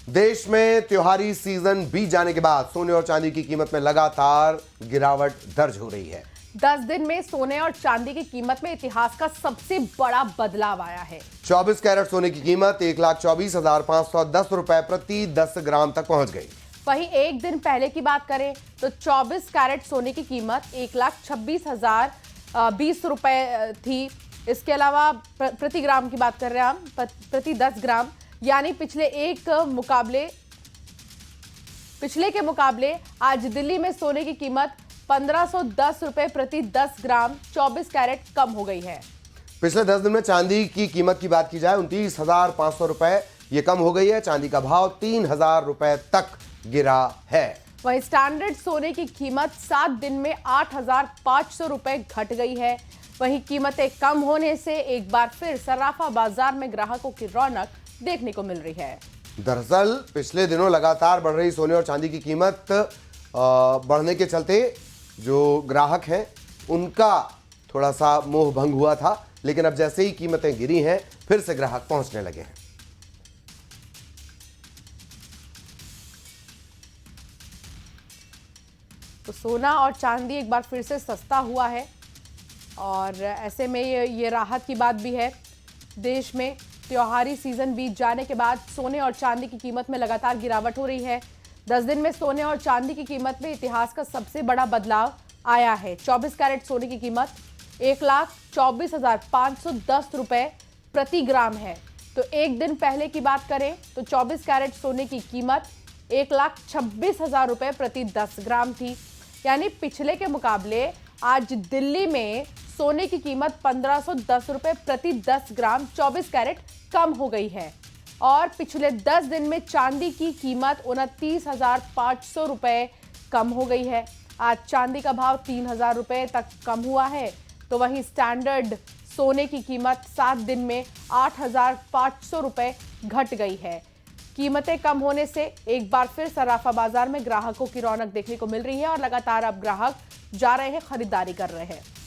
देश में त्योहारी सीजन बीत जाने के बाद सोने और चांदी की कीमत में लगातार गिरावट दर्ज हो रही है। 10 दिन में सोने और चांदी की कीमत में इतिहास का सबसे बड़ा बदलाव आया है। 24 कैरेट सोने की कीमत 1,24,510 रुपए प्रति 10 ग्राम तक पहुंच गई। वहीं एक दिन पहले की बात करें तो 24 कैरेट सोने की कीमत 1,26,020 रुपए थी। इसके अलावा प्रति ग्राम की बात कर रहे हैं हम, प्रति 10 ग्राम, यानी पिछले के मुकाबले आज दिल्ली में सोने की कीमत 1,510 रुपए प्रति 10 ग्राम 24 कैरेट कम हो गई है। पिछले 10 दिन में चांदी की कीमत की बात की जाए 29,500 रुपए ये कम हो गई है। चांदी का भाव 3,000 रुपए तक गिरा है। वहीं स्टैंडर्ड सोने की कीमत 7 दिन में 8,500 रुपए घट गई है। वहीं कीमतें कम होने से एक बार फिर सराफा बाजार में ग्राहकों की रौनक देखने को मिल रही है। दरअसल पिछले दिनों लगातार बढ़ रही सोने और चांदी की कीमत बढ़ने के चलते जो ग्राहक हैं उनका थोड़ा सा मोह भंग हुआ था, लेकिन अब जैसे ही कीमतें गिरी हैं फिर से ग्राहक पहुंचने लगे हैं। तो सोना और चांदी एक बार फिर से सस्ता हुआ है और ऐसे में ये राहत की बात भी है। देश में त्योहारी सीजन बीत जाने के बाद सोने और चांदी की कीमत में लगातार गिरावट हो रही है। 10 दिन में सोने और चांदी की कीमत में इतिहास का सबसे बड़ा बदलाव आया है। 24 कैरेट सोने की कीमत 1,24,510 रुपए प्रति ग्राम है। तो एक दिन पहले की बात करें तो 24 कैरेट सोने की कीमत 1,26,000 रुपए प्रति 10 ग्राम थी। यानी पिछले के मुकाबले आज दिल्ली में सोने की कीमत 1,510 रुपए प्रति 10 ग्राम 24 कैरेट कम हो गई है। और पिछले 10 दिन में चांदी की कीमत 29,500 रुपए कम हो गई है। आज चांदी का भाव 3,000 रुपए तक कम हुआ है। तो वहीं स्टैंडर्ड सोने की कीमत 7 दिन में 8,500 रुपए घट गई है। कीमतें कम होने से एक बार फिर सराफा बाजार में ग्राहकों की रौनक देखने को मिल रही है और लगातार अब ग्राहक जा रहे हैं, खरीदारी कर रहे हैं।